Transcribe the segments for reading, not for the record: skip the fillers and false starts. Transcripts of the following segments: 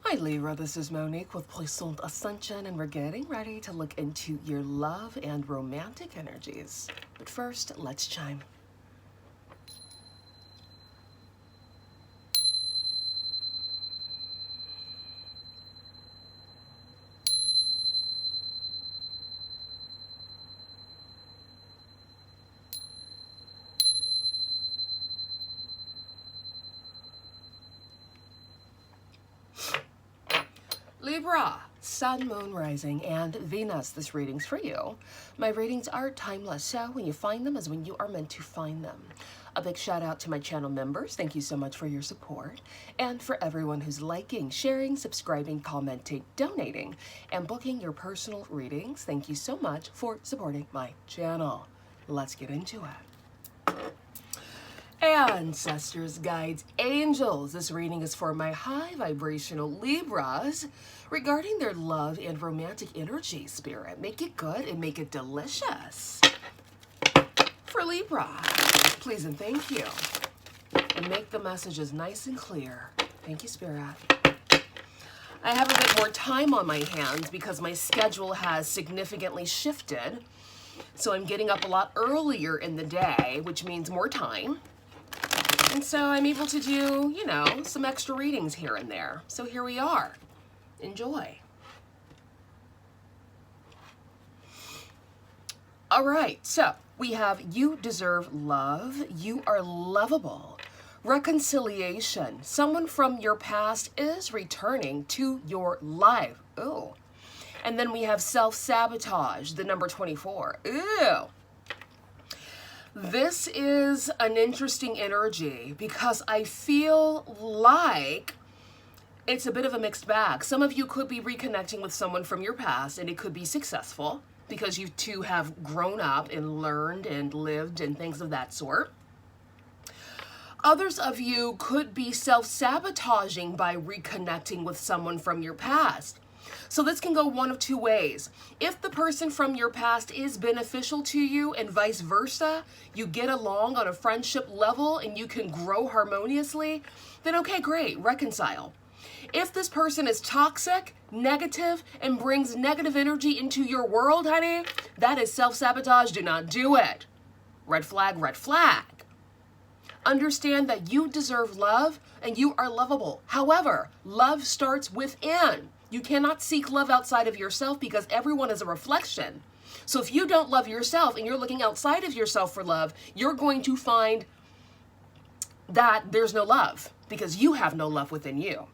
Hi Libra, this is Monique with Puissant Ascension, and we're getting ready to look into your love and romantic energies. But first, let's chime. Libra, Sun, Moon, Rising, and Venus. This reading's for you. My readings are timeless, so when you find them is when you are meant to find them. A big shout out to my channel members. Thank you so much for your support. And for everyone who's liking, sharing, subscribing, commenting, donating, and booking your personal readings, thank you so much for supporting my channel. Let's get into it. Ancestors, guides, angels. This reading is for my high vibrational Libras regarding their love and romantic energy, Spirit. Make it good and make it delicious. For Libra, please and thank you. And make the messages nice and clear. Thank you, Spirit. I have a bit more time on my hands because my schedule has significantly shifted. So I'm getting up a lot earlier in the day, which means more time. And so I'm able to do, you know, some extra readings here and there. So here we are. Enjoy. All right, so we have you deserve love. You are lovable. Reconciliation. Someone from your past is returning to your life. Ooh. And then we have self-sabotage, the number 24. Ew. This is an interesting energy because I feel like it's a bit of a mixed bag. Some of you could be reconnecting with someone from your past and it could be successful because you two have grown up and learned and lived and things of that sort. Others of you could be self-sabotaging by reconnecting with someone from your past. So this can go one of two ways. If the person from your past is beneficial to you and vice versa, you get along on a friendship level and you can grow harmoniously, then okay, great, reconcile. If this person is toxic, negative, and brings negative energy into your world, honey, that is self-sabotage. Do not do it. Red flag, red flag. Understand that you deserve love and you are lovable. However, love starts within. You cannot seek love outside of yourself because everyone is a reflection. So if you don't love yourself and you're looking outside of yourself for love, you're going to find that there's no love because you have no love within you.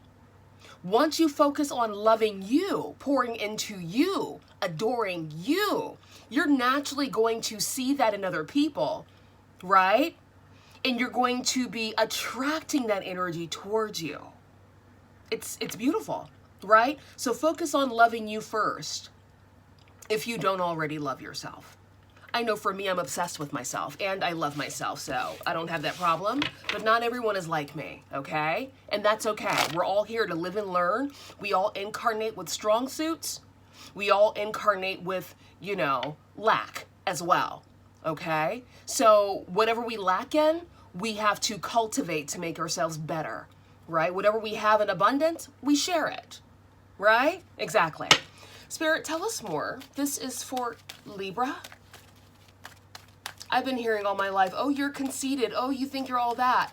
Once you focus on loving you, pouring into you, adoring you, you're naturally going to see that in other people, right? And you're going to be attracting that energy towards you. It's beautiful. Right? So focus on loving you first if you don't already love yourself. I know for me, I'm obsessed with myself and I love myself, so I don't have that problem, but not everyone is like me, okay? And that's okay. We're all here to live and learn. We all incarnate with strong suits. We all incarnate with, you know, lack as well, okay? So whatever we lack in, we have to cultivate to make ourselves better, right? Whatever we have in abundance, we share it. Right? Exactly. Spirit, tell us more. This is for Libra. I've been hearing all my life, oh, you're conceited. Oh, you think you're all that.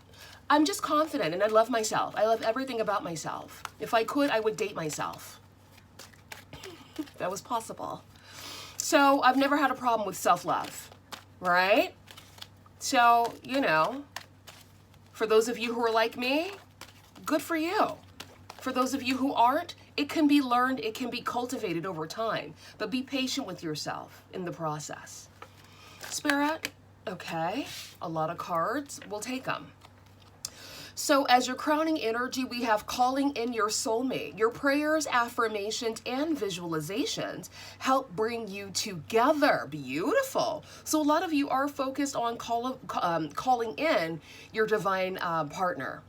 I'm just confident and I love myself. I love everything about myself. If I could, I would date myself. That was possible. So I've never had a problem with self-love, right? So, you know, for those of you who are like me, good for you. For those of you who aren't, it can be learned, it can be cultivated over time, but be patient with yourself in the process. Spirit, okay, a lot of cards, we'll take them. So as your crowning energy, we have calling in your soulmate. Your prayers, affirmations, and visualizations help bring you together. Beautiful. So a lot of you are focused on calling in your divine partner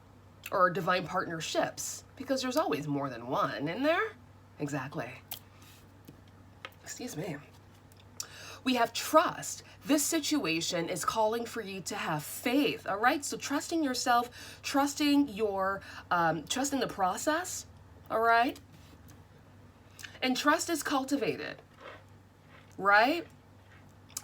or divine partnerships, because there's always more than one in there. Exactly. Excuse me. We have trust. This situation is calling for you to have faith, all right? So trusting yourself, trusting your, trusting the process, all right? And trust is cultivated, right?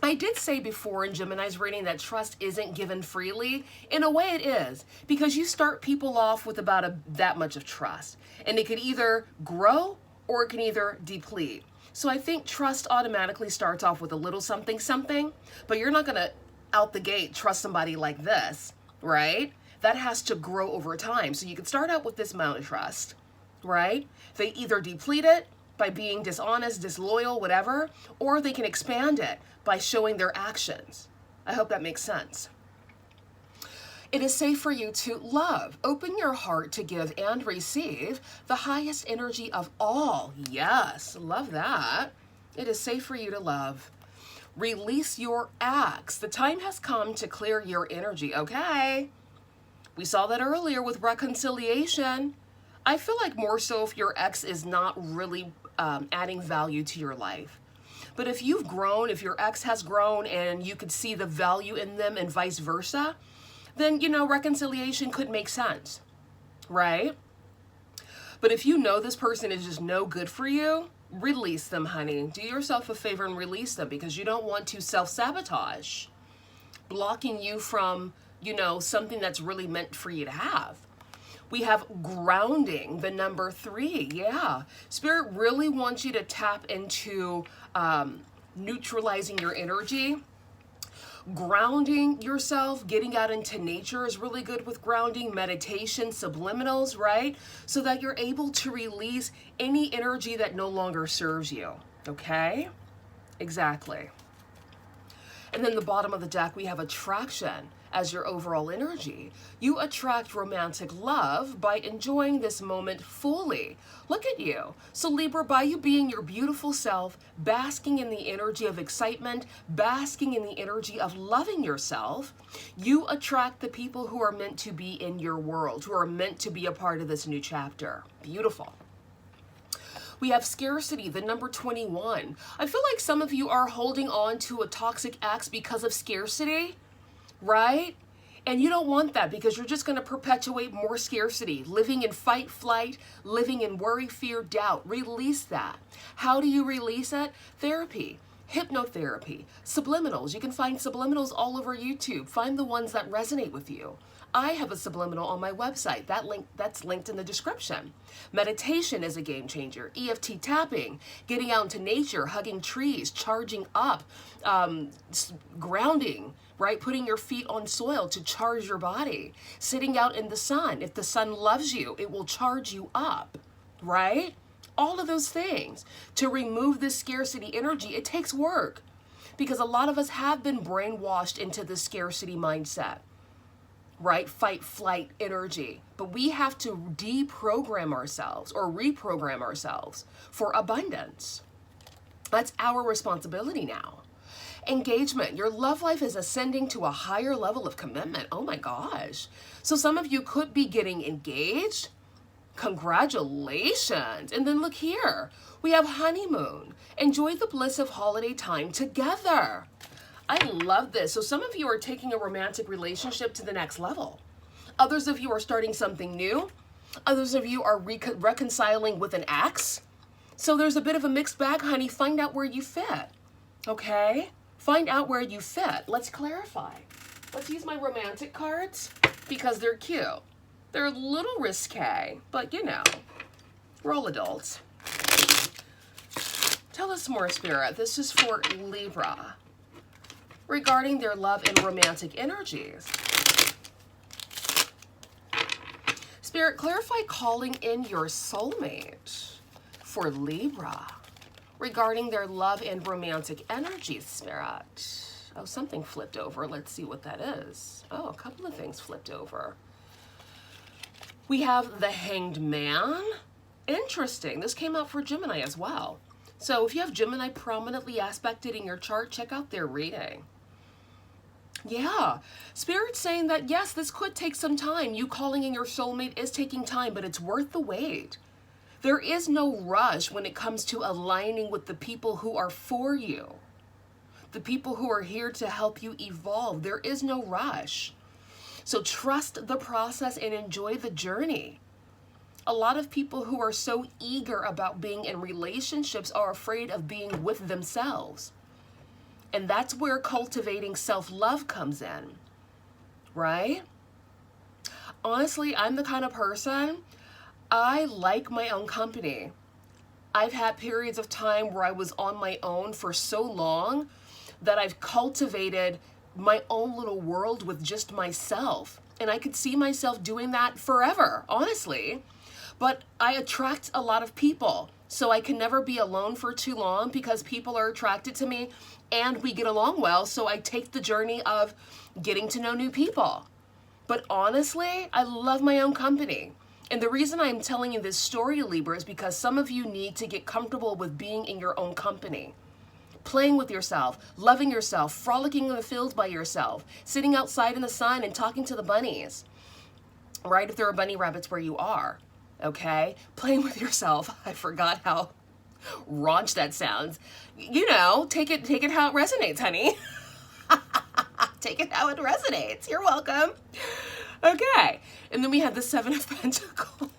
I did say before in Gemini's reading that trust isn't given freely. In a way it is, because you start people off with about that much of trust. And it could either grow or it can either deplete. So I think trust automatically starts off with a little something, something, but you're not gonna out the gate trust somebody like this, right? That has to grow over time. So you can start out with this amount of trust, right? They either deplete it by being dishonest, disloyal, whatever, or they can expand it by showing their actions. I hope that makes sense. It is safe for you to love. Open your heart to give and receive the highest energy of all. Yes, love that. It is safe for you to love. Release your acts. The time has come to clear your energy, okay? We saw that earlier with reconciliation. I feel like more so if your ex is not really adding value to your life. But if you've grown, if your ex has grown and you could see the value in them and vice versa, then, you know, reconciliation could make sense, right? But if you know this person is just no good for you, release them, honey. Do yourself a favor and release them, because you don't want to self-sabotage, blocking you from, you know, something that's really meant for you to have. We have grounding, the number 3. Yeah. Spirit really wants you to tap into neutralizing your energy. Grounding yourself, getting out into nature is really good with grounding. Meditation, subliminals, right? So that you're able to release any energy that no longer serves you. Okay? Exactly. And then the bottom of the deck, we have attraction as your overall energy. You attract romantic love by enjoying this moment fully. Look at you. So Libra, by you being your beautiful self, basking in the energy of excitement, basking in the energy of loving yourself, you attract the people who are meant to be in your world, who are meant to be a part of this new chapter. Beautiful. We have scarcity, the number 21. I feel like some of you are holding on to a toxic ex because of scarcity, right? And you don't want that, because you're just going to perpetuate more scarcity, living in fight, flight, living in worry, fear, doubt. Release that. How do you release it? Therapy, hypnotherapy, subliminals. You can find subliminals all over YouTube. Find the ones that resonate with you. I have a subliminal on my website. That's linked in the description. Meditation is a game changer. EFT tapping, getting out into nature, hugging trees, charging up, grounding, right? Putting your feet on soil to charge your body. Sitting out in the sun. If the sun loves you, it will charge you up, right? All of those things. To remove this scarcity energy, it takes work, because a lot of us have been brainwashed into the scarcity mindset, right? Fight, flight energy. But we have to deprogram ourselves or reprogram ourselves for abundance. That's our responsibility now. Engagement. Your love life is ascending to a higher level of commitment. Oh my gosh. So some of you could be getting engaged. Congratulations. And then look here. We have honeymoon. Enjoy the bliss of holiday time together. I love this. So some of you are taking a romantic relationship to the next level. Others of you are starting something new. Others of you are reconciling with an ex. So there's a bit of a mixed bag, honey. Find out where you fit. Okay? Find out where you fit. Let's clarify. Let's use my romantic cards because they're cute. They're a little risque, but you know, we're all adults. Tell us more, Spirit. This is for Libra, regarding their love and romantic energies. Spirit, clarify calling in your soulmate for Libra, regarding their love and romantic energies, Spirit. Oh, something flipped over. Let's see what that is. Oh, a couple of things flipped over. We have the Hanged Man. Interesting. This came out for Gemini as well. So if you have Gemini prominently aspected in your chart, check out their reading. Yeah, Spirit's saying that, yes, this could take some time. You calling in your soulmate is taking time, but it's worth the wait. There is no rush when it comes to aligning with the people who are for you, the people who are here to help you evolve. There is no rush. So trust the process and enjoy the journey. A lot of people who are so eager about being in relationships are afraid of being with themselves. And that's where cultivating self-love comes in, right? Honestly, I'm the kind of person, I like my own company. I've had periods of time where I was on my own for so long that I've cultivated my own little world with just myself. And I could see myself doing that forever, honestly. But I attract a lot of people. So I can never be alone for too long because people are attracted to me and we get along well. So I take the journey of getting to know new people. But honestly, I love my own company. And the reason I'm telling you this story, Libra, is because some of you need to get comfortable with being in your own company. Playing with yourself, loving yourself, frolicking in the fields by yourself, sitting outside in the sun and talking to the bunnies, right? If there are bunny rabbits where you are, okay? Playing with yourself. I forgot how raunch that sounds. You know, take it how it resonates, honey. Take it how it resonates. You're welcome. Okay. And then we have the Seven of Pentacles.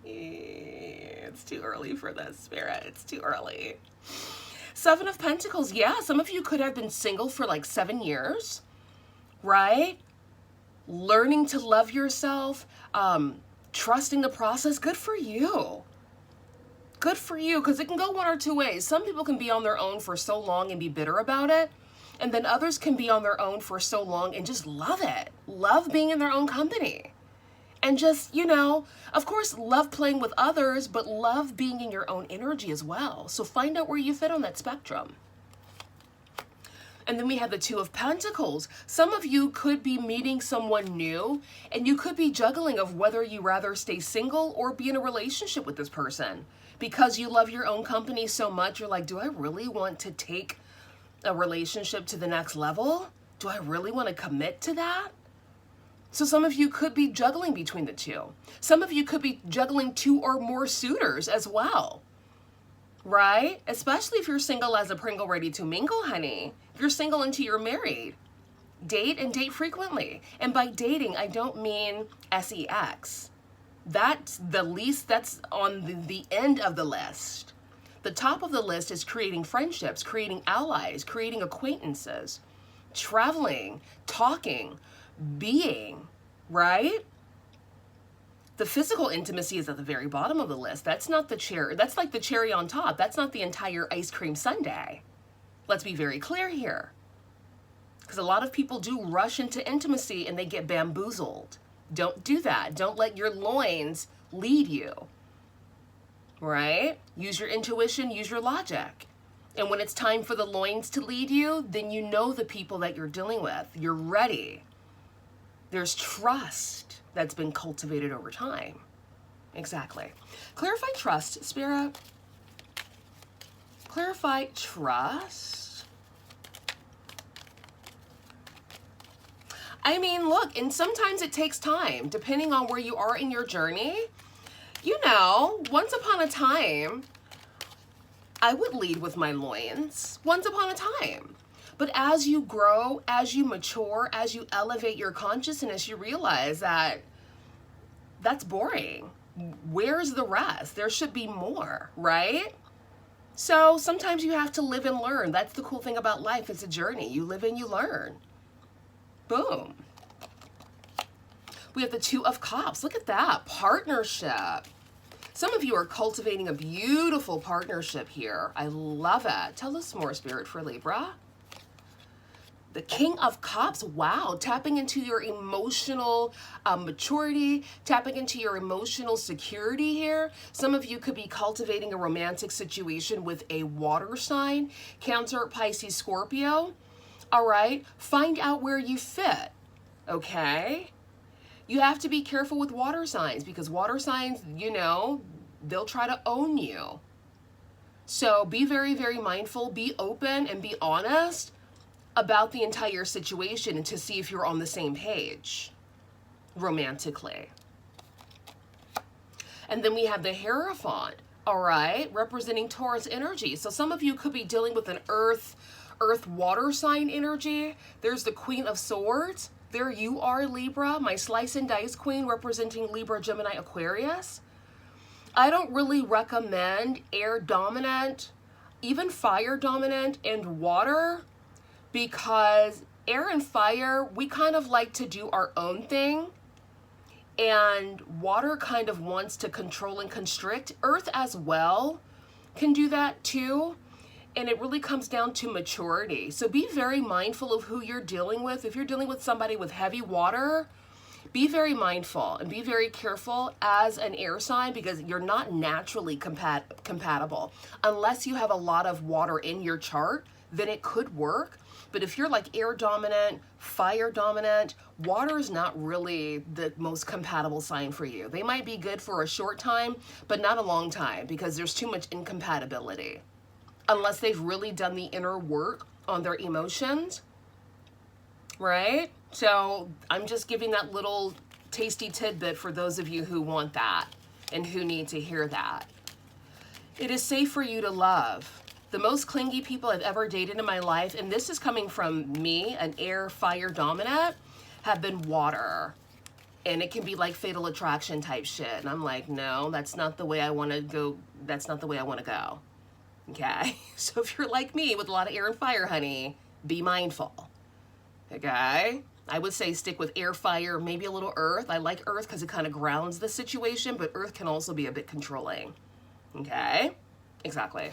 It's too early for this, Spirit. It's too early. Seven of Pentacles. Yeah, some of you could have been single for like 7 years, right? Learning to love yourself, trusting the process. Good for you. Good for you, because it can go one or two ways. Some people can be on their own for so long and be bitter about it. And then others can be on their own for so long and just love it. Love being in their own company. And just, you know, of course, love playing with others, but love being in your own energy as well. So find out where you fit on that spectrum. And then we have the Two of Pentacles. Some of you could be meeting someone new, and you could be juggling of whether you rather stay single or be in a relationship with this person. Because you love your own company so much, you're like, do I really want to take a relationship to the next level? Do I really want to commit to that? So some of you could be juggling between the two. Some of you could be juggling 2 or more suitors as well, right? Especially if you're single as a Pringle ready to mingle, honey. If you're single until you're married, date and date frequently. And by dating, I don't mean sex. That's the least, that's on the end of the list. The top of the list is creating friendships, creating allies, creating acquaintances, traveling, talking, being, right? The physical intimacy is at the very bottom of the list. That's not the cherry. That's like the cherry on top. That's not the entire ice cream sundae. Let's be very clear here. Because a lot of people do rush into intimacy and they get bamboozled. Don't do that. Don't let your loins lead you. Right? Use your intuition, use your logic. And when it's time for the loins to lead you, then you know the people that you're dealing with. You're ready. There's trust that's been cultivated over time. Exactly. Clarify trust, Spirit. Clarify trust. I mean, look, and sometimes it takes time, depending on where you are in your journey. You know, once upon a time, I would lead with my loins. Once upon a time. But as you grow, as you mature, as you elevate your consciousness, you realize that that's boring. Where's the rest? There should be more, right? So sometimes you have to live and learn. That's the cool thing about life. It's a journey. You live and you learn. Boom. We have the Two of Cups. Look at that. Partnership. Some of you are cultivating a beautiful partnership here. I love it. Tell us more, Spirit, for Libra. The King of Cups. Wow. Tapping into your emotional maturity, tapping into your emotional security here. Some of you could be cultivating a romantic situation with a water sign, Cancer, Pisces, Scorpio. All right. Find out where you fit. Okay. You have to be careful with water signs because water signs, you know, they'll try to own you. So be very, very mindful, be open and be honest about the entire situation and to see if you're on the same page romantically. And then we have the Hierophant, all right, representing Taurus energy. So some of you could be dealing with an earth water sign energy. There's the Queen of Swords. there you are, Libra, my slice and dice queen representing Libra, Gemini, Aquarius. I don't really recommend air dominant, even fire dominant and water, because air and fire, we kind of like to do our own thing. And water kind of wants to control and constrict. Earth as well can do that too. And it really comes down to maturity. So be very mindful of who you're dealing with. If you're dealing with somebody with heavy water, be very mindful and be very careful as an air sign, because you're not naturally compatible. Unless you have a lot of water in your chart, then it could work. But if you're like air dominant, fire dominant, water is not really the most compatible sign for you. They might be good for a short time, but not a long time, because there's too much incompatibility. Unless they've really done the inner work on their emotions, right? So I'm just giving that little tasty tidbit for those of you who want that and who need to hear that. It is safe for you to love. The most clingy people I've ever dated in my life, and this is coming from me, an air, fire dominant, have been water. And it can be like fatal attraction type shit. And I'm like, no, that's not the way I want to go. That's not the way I want to go. Okay, so if you're like me with a lot of air and fire, honey, be mindful. Okay, I would say stick with air, fire, maybe a little earth. I like earth because it kind of grounds the situation, but earth can also be a bit controlling. Okay, exactly.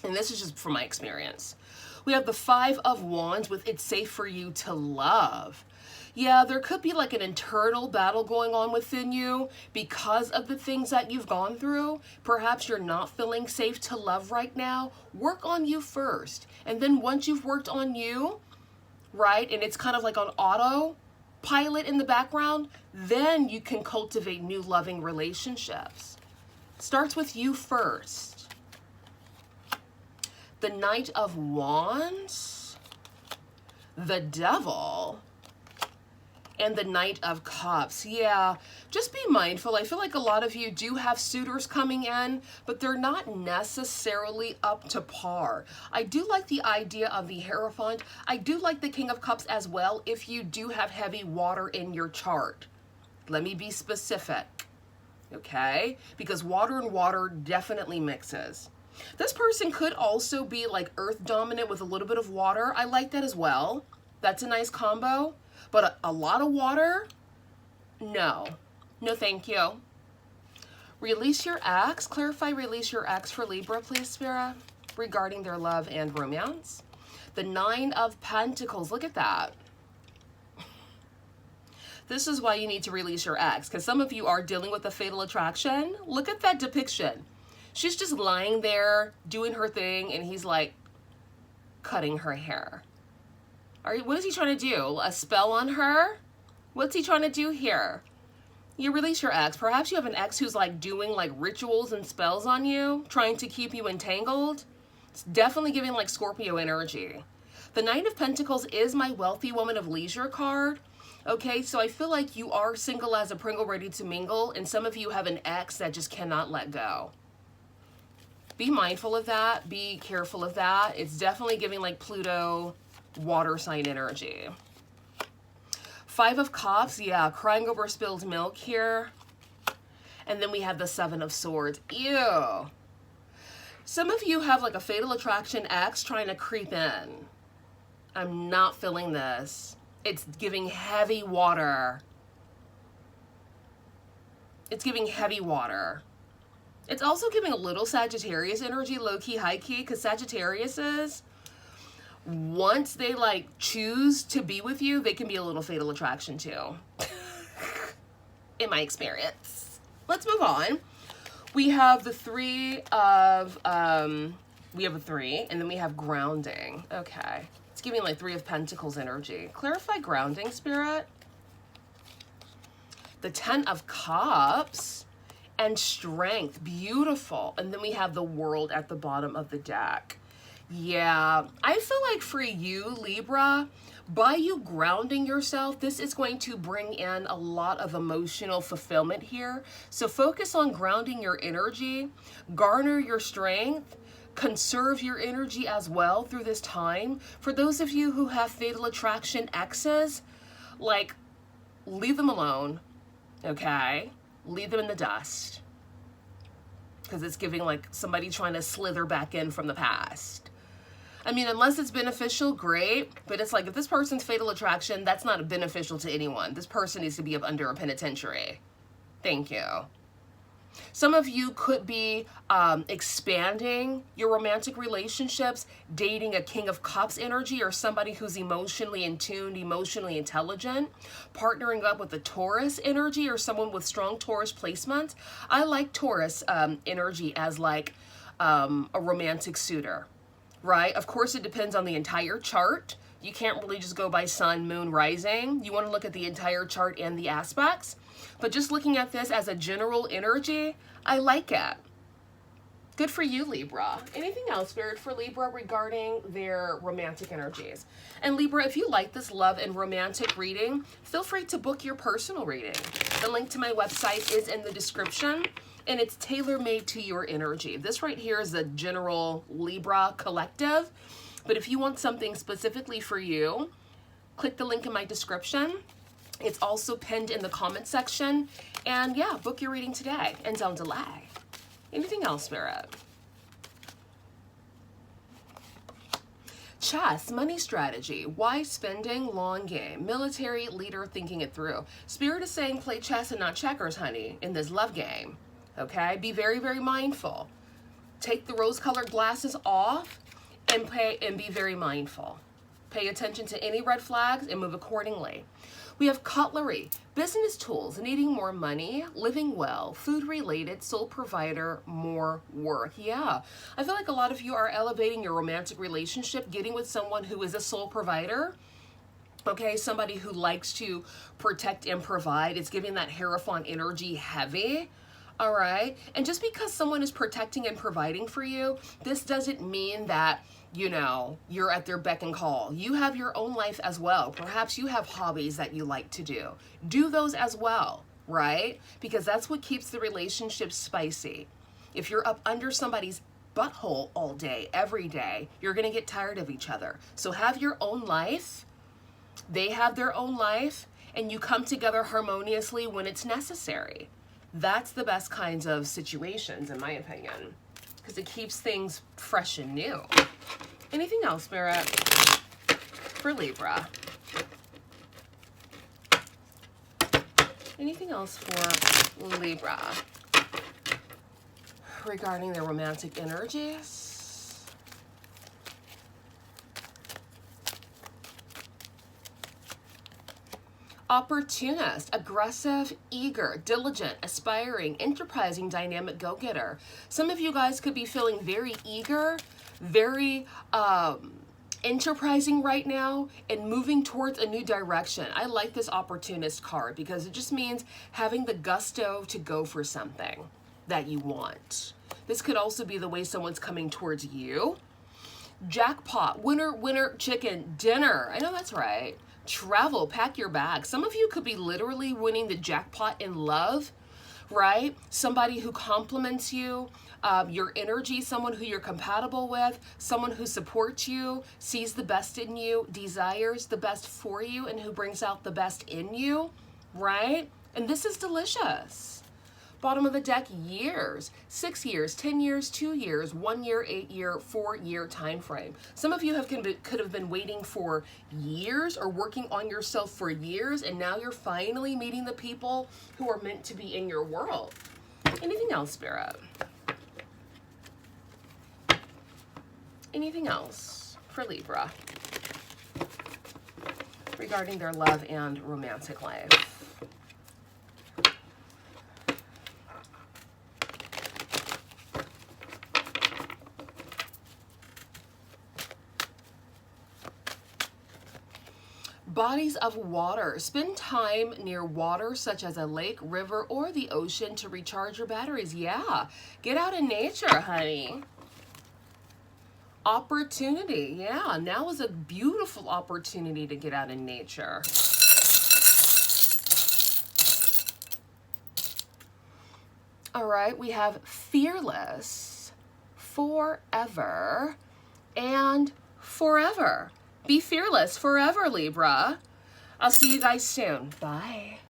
And this is just from my experience. We have the 5 of Wands with it's safe for you to love. Yeah, there could be like an internal battle going on within you because of the things that you've gone through. Perhaps you're not feeling safe to love right now. Work on you first. And then once you've worked on you, right, and it's kind of like on autopilot in the background, then you can cultivate new loving relationships. Starts with you first. The Knight of Wands, the Devil, and the Knight of Cups. Yeah, just be mindful. I feel like a lot of you do have suitors coming in, but they're not necessarily up to par. I do like the idea of the Hierophant. I do like the King of Cups as well if you do have heavy water in your chart. Let me be specific, okay? Because water and water definitely mixes. This person could also be like earth dominant with a little bit of water. I like that as well. That's a nice combo. But a lot of water? No. No, thank you. Release your ex. Clarify release your ex for Libra, please, Spirit, regarding their love and romance. The 9 of Pentacles. Look at that. This is why you need to release your ex, because some of you are dealing with a fatal attraction. Look at that depiction. She's just lying there doing her thing, and he's like cutting her hair. What is he trying to do? A spell on her? What's he trying to do here? You release your ex. Perhaps you have an ex who's like doing like rituals and spells on you, trying to keep you entangled. It's definitely giving like Scorpio energy. The Knight of Pentacles is my Wealthy Woman of Leisure card. Okay, so I feel like you are single as a Pringle, ready to mingle, and some of you have an ex that just cannot let go. Be mindful of that. Be careful of that. It's definitely giving like Pluto water sign energy. 5 of Cups, yeah, crying over spilled milk here. And then we have the 7 of Swords. Ew. Some of you have like a fatal attraction ex trying to creep in. I'm not feeling this. It's giving heavy water. It's giving heavy water. It's also giving a little Sagittarius energy, low-key, high-key, because Sagittariuses, once they like choose to be with you, they can be a little fatal attraction too. In my experience. Let's move on. We have the 3 of, we have a 3, and then we have grounding. Okay. It's giving like 3 of Pentacles energy. Clarify grounding, Spirit. The 10 of Cups and strength. Beautiful. And then we have the World at the bottom of the deck. Yeah, I feel like for you, Libra, by you grounding yourself, this is going to bring in a lot of emotional fulfillment here. So focus on grounding your energy, garner your strength, conserve your energy as well through this time. For those of you who have fatal attraction exes, Like, leave them alone, okay? Leave them in the dust. Because it's giving like somebody trying to slither back in from the past. I mean, unless it's beneficial, great. But it's like, if this person's fatal attraction, that's not beneficial to anyone. This person needs to be up under a penitentiary. Thank you. Some of you could be expanding your romantic relationships, dating a King of Cups energy or somebody who's emotionally in tune, emotionally intelligent, partnering up with a Taurus energy or someone with strong Taurus placements. I like Taurus energy as like a romantic suitor, right? Of course, it depends on the entire chart. You can't really just go by sun, moon, rising. You want to look at the entire chart and the aspects. But just looking at this as a general energy, I like it. Good for you, Libra. Anything else, Spirit, for Libra regarding their romantic energies? And Libra, if you like this love and romantic reading, feel free to book your personal reading. The link to my website is in the description, and it's tailor-made to your energy. This right here is a general Libra collective, but if you want something specifically for you, click the link in my description. It's also pinned in the comment section. And yeah, book your reading today and don't delay. Anything else, Spirit? Chess, money strategy, wise spending, long game, military leader thinking it through. Spirit is saying play chess and not checkers, honey, in this love game. Okay? Be very, very mindful. Take the rose-colored glasses off and be very mindful. Pay attention to any red flags and move accordingly. We have cutlery, business tools, needing more money, living well, food related, sole provider, more work. Yeah, I feel like a lot of you are elevating your romantic relationship, getting with someone who is a sole provider. Okay, somebody who likes to protect and provide. It's giving that Hierophant energy heavy. All right. And just because someone is protecting and providing for you, this doesn't mean that, you know, you're at their beck and call. You have your own life as well. Perhaps you have hobbies that you like to do. Do those as well, right? Because that's what keeps the relationship spicy. If you're up under somebody's butthole all day, every day, you're going to get tired of each other. So have your own life. They have their own life, and you come together harmoniously when it's necessary. That's the best kinds of situations, in my opinion, because it keeps things fresh and new. Anything else, Spirit, for Libra? Anything else for Libra regarding their romantic energies? Opportunist, aggressive, eager, diligent, aspiring, enterprising, dynamic go-getter. Some of you guys could be feeling very eager, very enterprising right now and moving towards a new direction. I like this opportunist card because it just means having the gusto to go for something that you want. This could also be the way someone's coming towards you. Jackpot, winner, winner, chicken dinner. I know that's right. Travel, pack your bag. Some of you could be literally winning the jackpot in love, right? Somebody who compliments you, your energy, someone who you're compatible with, someone who supports you, sees the best in you, desires the best for you, and who brings out the best in you, right? And this is delicious. Bottom of the deck, years, 6 years, 10 years, 2 years, 1 year, 8 year, 4 year time frame. Some of you could have been waiting for years or working on yourself for years, and now you're finally meeting the people who are meant to be in your world. Anything else, Spirit? Anything else for Libra regarding their love and romantic life? Bodies of water. Spend time near water such as a lake, river, or the ocean to recharge your batteries. Yeah, get out in nature, honey. Opportunity. Yeah, now is a beautiful opportunity to get out in nature. All right, we have fearless, forever, and forever. Be fearless forever, Libra. I'll see you guys soon. Bye.